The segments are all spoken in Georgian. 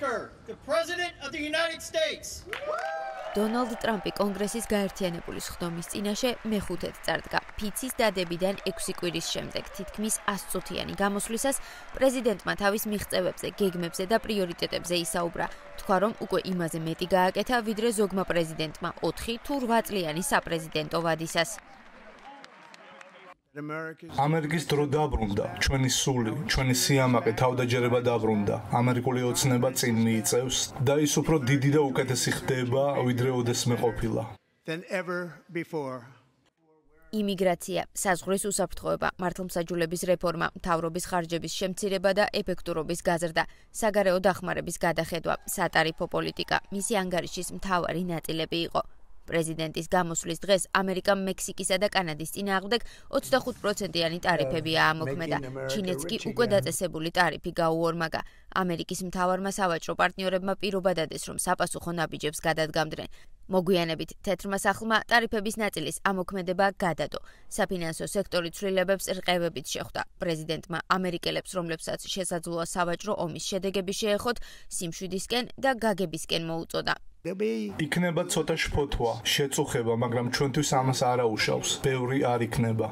Speaker, the President of the United States. დონალდ ტრამპი კონგრესის გაერთიანებული სხდომის წინაშე მეხუთედ წარდგა. ფიცის დადებიდან 6 კვირის შემდეგ თითქმის 100 წუთიანი გამოსვლისას პრეზიდენტმა თავის მიღწევებზე, გეგმებზე და პრიორიტეტებზე ისაუბრა. თქვა, რომ უკვე იმაზე მეტი გააკეთა, ვიდრე ზოგმა პრეზიდენტმა 4 თუ 8 წლიანი საპრეზიდენტო ვადისას. ამერიკის დრო დაბრუნდა, ჩვენი სული, ჩვენი სიამაყე თავდაჯერება დაბრუნდა. ამერიკული ოცნება წინ მიიწევს და ის უფრო დიდი და უკეთესი ხდება, ვიდრე ოდესმე ყოფილა. იმიგრაცია, საზღვრის უსაფრთხოება, მართლმსაჯულების რეფორმა, მთავრობის ხარჯების შემცირება და ეფექტურობის გაზრდა, საგარეო დახმარების გადახედვა, სატარიფო პოლიტიკა, მისი ანგარიშის მთავარი ნაწილები იყო. პრეზიდენტის გამოსვლის დღეს ამერიკამ მექსიკისა და კანადის წინააღმდეგ 25%-იანი ტარიფები აამოქმედა. ჩინეთს კი უკვე დაწესებული ტარიფი გაუორმაგა. ამერიკის მთავარმა სავაჭრო პარტნიორებმა პირობა დადეს, რომ საპასუხო ნაბიჯებს გადადგამდნენ. მოგვიანებით თეთრმა სახლმა ტარიფების ნაწილის ამოქმედება გადადო. საფინანსო სექტორი ცვლილებებს რყევებით შეხვდა. პრეზიდენტმა ამერიკელებს, რომლებსაც შესაძლოა სავაჭრო ომის შედეგები შეეხოთ, სიმშვიდისკენ და გაგებისკენ მოუწოდა. იქნება ცოტა შფოთვა, შეწუხება, მაგრამ ჩვენთვის ამას არ აუშავს. ბევრი არ იქნება.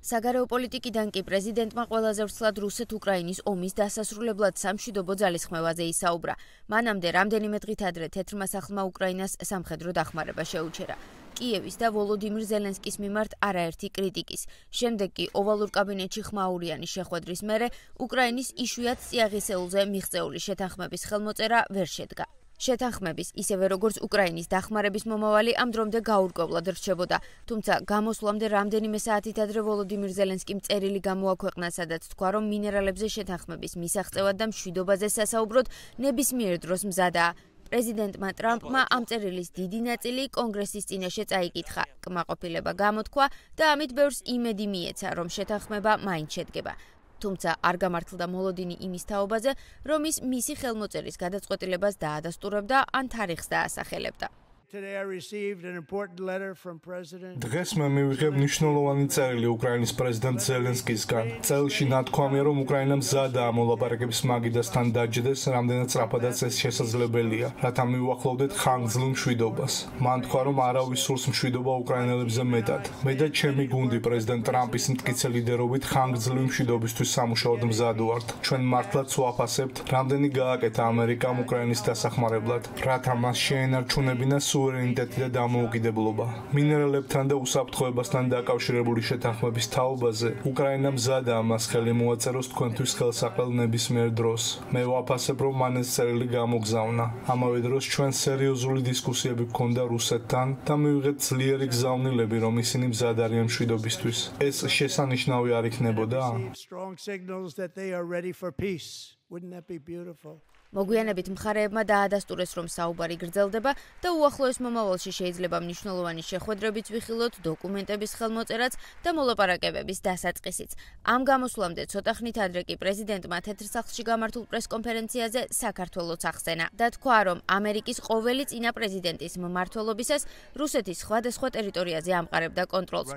საგარეო პოლიტიკიდან კი პრეზიდენტმა ყველაზე ვრცლად რუსეთ-უკრაინის ომის დასასრულებლად სამშვიდობო ძალისხმევაზე ისაუბრა. მანამდე რამდენიმე დღით ადრე თეთრმა სახლმა უკრაინას სამხედრო დახმარება შეუჩერა. კიევის და ვოლოდიმირ ზელენსკის მიმართ არაერთი კრიტიკის. შემდეგ კი ოვალურ კაბინეტში ხმაურიანი შეხვედრის მერე უკრაინის იშვიათ წიაღისეულზე მიღწეული შეთანხმების ხელმოწერა ვერ შედგა. შეთანხმების, ისევე როგორც უკრაინის დახმარების მომავალი ამ დრომდე გაურკვევლად რჩებოდა. თუმცა გამოსვლამდე რამდენიმე საათით ადრე ვოლოდიმირ ზელენსკიმ წერილი გამოაქვეყნა, სადაც თქვა, რომ მინერალებზე შეთანხმების მისაღწევად და მშვიდობაზე სასაუბროდ ნებისმიერ დროს მზადაა. პრეზიდენტმა ტრამპმა ამ წერილის დიდი ნაწილი კონგრესის წინაშე წაიკითხა. კმაყოფილება გამოთქვა და ამით ბევრს იმედი მიეცა, რომ შეთანხმება მაინც შედგება. თუმცა არ გამართლდა მოლოდინი იმის თაობაზე, რომ ის მისი ხელმოწერის გადაწყვეტილებას დაადასტურებდა ან თარიღს დაასახელებდა. დღეს მე მივიღებ მნიშვნელოვანი წერილი უკრაინის პრეზიდენტ ზელენსკისგან. წერილში ნათქვამია, რომ უკრაინა მზადაა მოლაპარაკების მაგიდასთან დაჯდეს, რამდენად სწრაფადაც ეს შესაძლებელია, რათა მივუახლოვდეთ ხანგრძლივ მშვიდობას. მან თქვა, რომ არავის სურს მშვიდობა უკრაინელებზე მეტად. მე და ჩემი გუნდი პრეზიდენტ ტრამპის მტკიცე ლიდერობით ხანგრძლივი მშვიდობისთვის სამუშაოდ მზად ვართ. ჩვენ მართლაც ვაფასებთ, რამდენი გააკეთა ამერიკამ უკრაინის დასახმარებლად, რათა მას შეენარჩუნებინა სუვერენიტეტი და დამოუკიდებლობა. მინერალებთან და უსაფრთხოებასთან დაკავშირებული შეთანხმების თაობაზე უკრაინა მზადაა მას ხელი მოაწეროს თქვენთვის ხელსაყრელ ნებისმიერ დროს. მე ვაფასებ, რომ მან ეს წერილი გამოგზავნა. ამავე დროს ჩვენ სერიოზული დისკუსიები გქონდა რუსეთთან და მივიღეთ ძლიერი გზავნილები, რომ ისინი მზად არიან მშვიდობისთვის. ეს შესანიშნავი არ იქნებოდა? მოგვიანებით მხარეებმა დაადასტურეს, რომ საუბარი გრძელდება და უახლოეს მომავალში შეიძლება მნიშვნელოვანი შეხვედრებიც ვიხილოთ, დოკუმენტების ხელმოწერაც და მოლაპარაკებების დასაწყისიც. ამ გამოსვლამდე ცოტა ხნით ადრე კი პრეზიდენტმა თეთრ სახლში გამართულ პრესკონფერენციაზე საქართველოც ახსენა და თქვა, რომ ამერიკის ყოველი წინა პრეზიდენტის მმართველობისას რუსეთის სხვადასხვა ტერიტორიაზე ამყარებდა კონტროლს.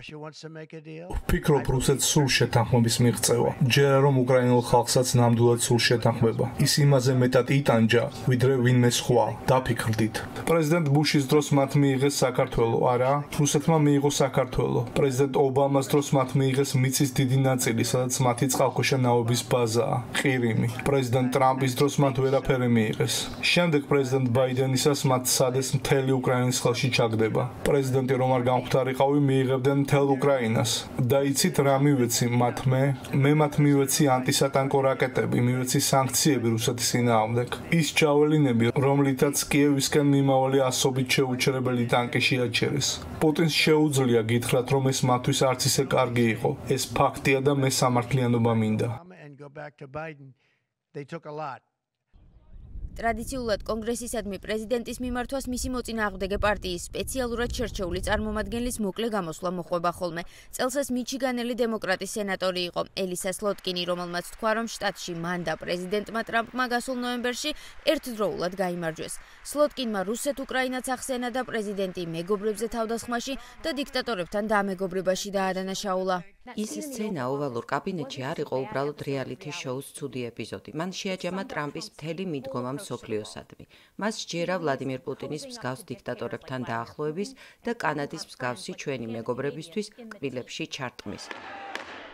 ვფიქრობ, რუსეთს სულ შეთანხმების მიღწევა. ჯერა რომ უკრაინულ ხალხსაც ნამდვილად სულ შეთანხმება. ის იმაზე მეტად იტანჯა, ვიდრე ვინმე სხვა. დაფიქრდით. პრეზიდენტ ბუშის დროს მათ მიიღეს საქართველო, არა? რუსეთმა მიიღო საქართველო. პრეზიდენტ ობამას დროს მათ მიიღეს მიწის დიდი ნაწილი, სადაც მათი წყალქვეშა ნავების ბაზაა, ყირიმი. პრეზიდენტ ტრამპის დროს მათ ვერაფერი მიიღეს. შემდეგ პრეზიდენტ ბაიდენისას მათ სადეს მთელი უკრაინის ხელში ჩაგდება. პრეზიდენტი რომ არ გამختارიყავი, მიიღებდნენ მთელ უკრაინას. და იცით რა მივეცი მათ მე მათ მივეცი ანტისატანკო რაკეტები, მივეცი სანქციები რუსეთის წინააღმდეგ. ის ჯაველინები, რომლითაც კიევისკენ მიმავალი ასობით შეუჩერებელი ტანკი შეაჩერეს. პუტინს შეუძლია გითხრათ, რომ ეს მათთვის არც ისე კარგი იყო. ეს ფაქტია და მე სამართლიანობა მინდა. ტრადიციულად კონგრესისადმი პრეზიდენტის მიმართვას მისი მოწინააღმდეგე პარტიის სპეციალურად შერჩეული წარმომადგენლის მოკლე გამოსვლა მოხვება ხოლმე. წელს ეს მიჩიგანელი დემოკრატის სენატორი იყო ელისა სლოტკინი, რომელმაც თქვა, რომ შტატში მან და პრეზიდენტმა ტრამპმა გასულ ნოემბერში ერთდროულად გაიმარჯვეს. სლოტკინმა რუსეთ-უკრაინაც ახსენა და პრეზიდენტი მეგობრებზე თავდასხმაში და დიქტატორებთან დამეგობრებაში დაადანაშაულა. ის სცენა ოვალურ კაბინეტში არ იყო უბრალოდ რეალითი შოუს ცუდი ეპიზოდი. მან შეაჯამა ტრამპის მთელი მიდგომა მსოფლიოსადმი. მას სჯერა ვლადიმირ პუტინის მსგავს დიქტატორებთან დაახლოების და კანადის მსგავსი ჩვენი მეგობრებისთვის კბილებში ჩარტყმის.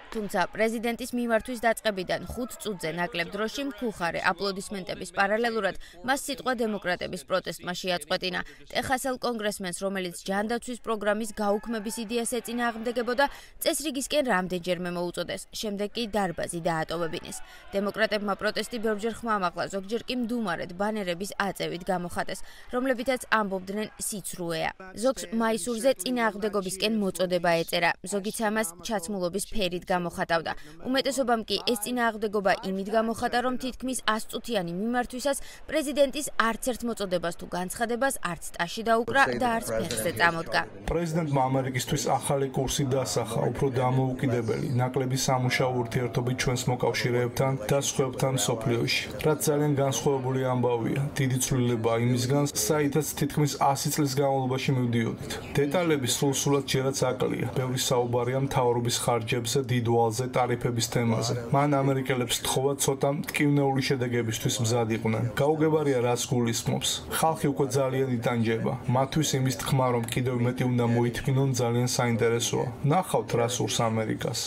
თუმცა პრეზიდენტის მიმართვის დაწყებიდან 5 წუთზე ნაკლებ დროში მხუხარე აპლოდისმენტების პარალელურად მას სიტყვა დემოკრატების პროტესტმა შეაწყვეტინა. ტეხასელ კონგრესმენს, რომელიც ჯანდაცვის პროგრამის გაუქმების იდეას ეწინააღმდეგებოდა, წესრიგისკენ რამდენჯერმე მოუწოდეს, შემდეგ კი დარბაზი დაატოვებინეს. დემოკრატებმა პროტესტი ბევრჯერ ხმამაღლა, ზოგჯერ კი მდუმარედ ბანერების აწევით გამოხატეს, რომლებითაც ამბობდნენ სიცრუეა. ზოგს მაისურზე წინააღმდეგობისკენ მოწოდება ეწერა, ზოგიც ამას ჩაცმულობის ფერით გამოხატავდა. უმეტესობამ კი ეს წინააღმდეგობა იმით გამოხატა, რომ თითქმის 100 წუთიანი მიმართვისას პრეზიდენტის არც ერთ მოწოდებას თუ განცხადებას არც ტაში დაუკრა და არც ფეხზე წამოდგა. პრეზიდენტმა ამერიკისთვის ახალი კურსი დასახა, უფრო დამოუკიდებელი, ნაკლები სამუშაო ურთიერთობით ჩვენს მოკავშირეებთან და სხვებთან მსოფლიოში. რაც ძალიან განსხვავებული ამბავია, დიდი ცვლილებაა იმისგან, საითაც თითქმის 100 წლის განმავლობაში მივდიოდით. დეტალები სულ-სულად ჯერაც აკლია. ბევრი საუბარია მთავრობის ხარჯებზე, დიდვალზე, ტარიფების თემაზე. მან ამერიკელებს თხოვა ცოტა მტკივნეული შედეგებისთვის მზად იყვნენ. გაუგებარია რას გულისხმობს. ხალხი უკვე ძალიან იტანჯება. მათთვის იმის თქმა, რომ კიდევ მეტი უნდა მოითმინონ, ძალიან საინტერესოა. ნახავთ რა სურს ამერიკას.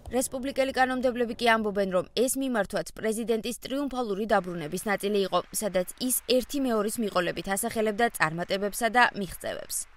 რესპუბლიკელი კანონმდებლები კი ამბობენ, რომ ეს მიმართვაც პრეზიდენტის ტრიუმფალური დაბრუნების ნაწილი იყო, სადაც ის ერთი მეორის მიყოლებით ასახელებდა წარმატებებსა და მიღწევებს.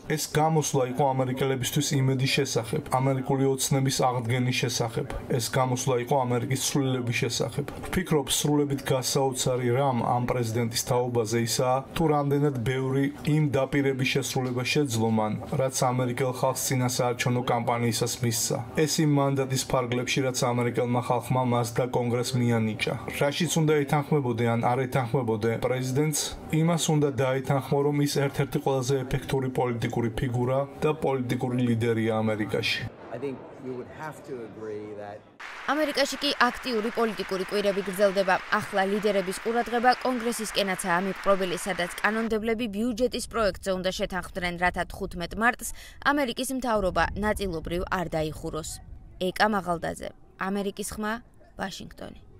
ეს გამოსვლა იყო ამერიკელებისთვის იმედის შესახებ, ამერიკული ოცნების აღდგენის შესახებ. ეს გამოსვლა იყო ამერიკის ცვლილების შესახებ. ვფიქრობ, სრულებით გასაოცარი რამ ამ პრეზიდენტის თაობაზე ისაა, თუ რამდენად ბევრი იმ დაპირების შესრულება შეძლო მან, რაც ამერიკელ ხალხს წინასაარჩევნო კამპანიისას მისცა. ეს იმ მანდატის ფარგლებში, რაც ამერიკელმა ხალხმა მას და კონგრესს მიანიჭა. რაშიც უნდა ეთანხმებოდე ან არ ეთანხმებოდე პრეზიდენტს, იმას უნდა დაეთანხმო, რომ ის ერთ-ერთი ყველაზე ეფექტური პოლიტიკური ფიგურა და პოლიტიკური ლიდერია ამერიკაში. ამერიკაში კი აქტიური პოლიტიკური კვირები გრძელდება. ახლა ლიდერების ყურადღება კონგრესისკენაცაა მიპყრობილი, სადაც კანონმდებლები ბიუჯეტის პროექტზე უნდა შეთანხმდნენ, რათა 15 მარტს ამერიკის მთავრობა ნაწილობრივ არ დაიხუროს. ეკა მაღალდაძე, ამერიკის ხმა, ვაშინგტონი.